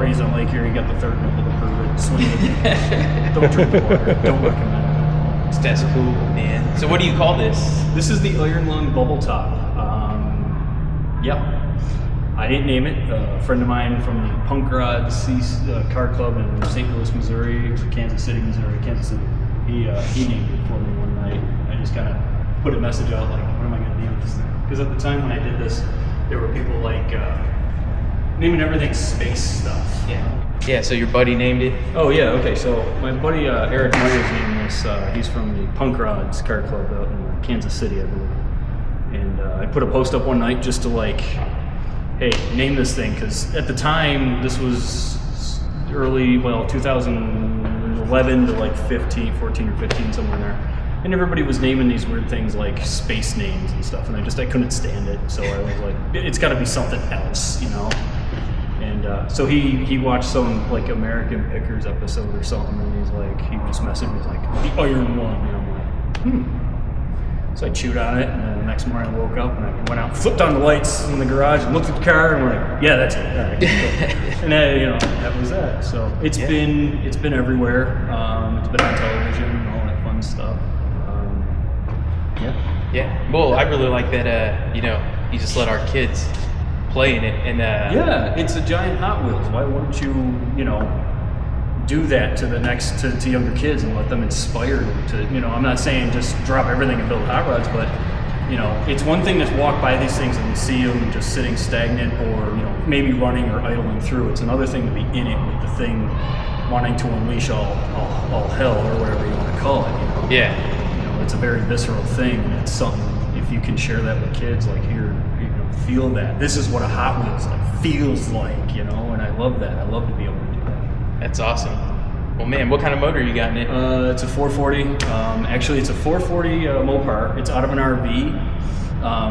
raised on Lake Erie, got the third nipple to prove it. Swing it. Don't drink the water. Don't recommend it. That's cool, man. So what do you call this? This is the Iron Lung Bubble Top. Yeah. I didn't name it. A friend of mine from the Punk Rods car club in St. Louis, Missouri, Kansas City. He named it for me one night. I just kind of put a message out like, what am I going to name this thing? Because at the time when I did this, there were people like naming everything space stuff. Yeah. Yeah, so your buddy named it? Oh yeah, okay. So my buddy Eric Myers named this. He's from the Punk Rods car club out in Kansas City, I believe. And I put a post up one night just to like, hey, name this thing, because at the time, this was early, 2011 to like 14 or 15, somewhere in there. And everybody was naming these weird things like space names and stuff, and I couldn't stand it. So I was like, it's got to be something else, you know? And so he watched some like American Pickers episode or something, and he just messaged me, he's like, the Iron Lung, and I'm like, So I chewed on it, and then the next morning I woke up and I went out, flipped on the lights in the garage, and looked at the car, and we're like, yeah, that's it. All right, and then, that was that. So it's been everywhere. It's been on television and all that fun stuff. Yeah. Well, I really like that. You just let our kids play in it, and yeah, it's a giant Hot Wheels. Why wouldn't you, do that to younger kids and let them inspire them to, I'm not saying just drop everything and build hot rods, but it's one thing to walk by these things and see them just sitting stagnant or maybe running or idling through. It's another thing to be in it with the thing wanting to unleash all hell or whatever you want to call it. Yeah. It's a very visceral thing, and it's something, if you can share that with kids, like here, feel that. This is what a Hot Wheels feels like, and I love that. I love to be able to do that. That's awesome. Well, man, what kind of motor you got in it? It's a 440. Actually, it's a 440 Mopar. It's out of an RV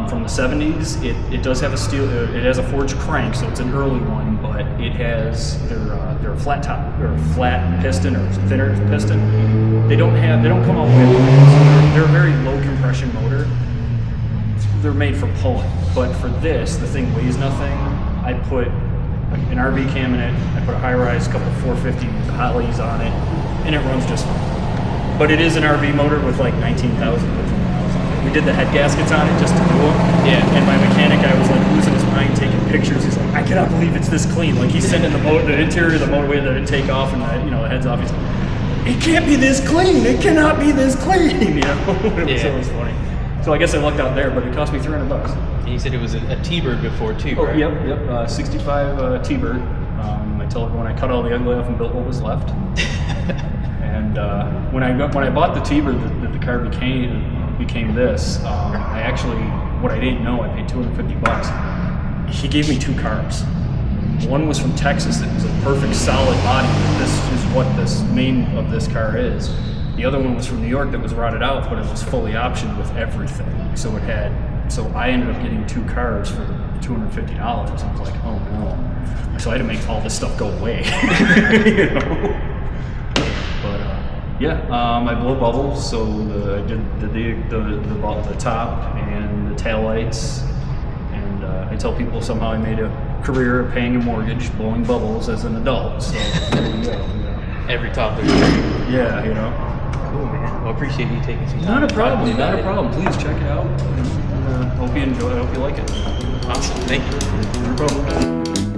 from the 70s. It does have a steel. It has a forged crank, so it's an early one. But it has their flat top or flat piston or thinner piston. They don't come out with. So they're a very low compression motor. They're made for pulling, but for this, the thing weighs nothing. I put an RV cam in it, I put a high-rise, couple of 450 Hollies on it, and it runs just fine. But it is an RV motor with like 19,000 miles on it. We did the head gaskets on it just to do them. Yeah. And my mechanic, I was like losing his mind taking pictures. He's like, I cannot believe it's this clean. Like he's sending the interior of the motorway that it take off and the heads off. He's like, it can't be this clean. It cannot be this clean. It was always funny. So I guess I lucked out there, but it cost me $300. And you said it was a T-Bird before too, right? Yep. 65 T-Bird. I tell everyone I cut all the ugly off and built what was left. And when I bought the T-Bird that the car became this, what I didn't know, I paid $250. He gave me two cars. One was from Texas that was a perfect solid body. This is what this main of this car is. The other one was from New York that was rotted out, but it was fully optioned with everything. So I ended up getting two cars for $250. I was like, oh no. So I had to make all this stuff go away. But I blow bubbles. So I did the top and the tail lights. And I tell people somehow I made a career of paying a mortgage, blowing bubbles as an adult. So there you go. Every topic. Yeah, Cool, man. Well, appreciate you taking some time. Not a problem. Please check it out. Hope you enjoy it. Hope you like it. Awesome. Thank you. No problem.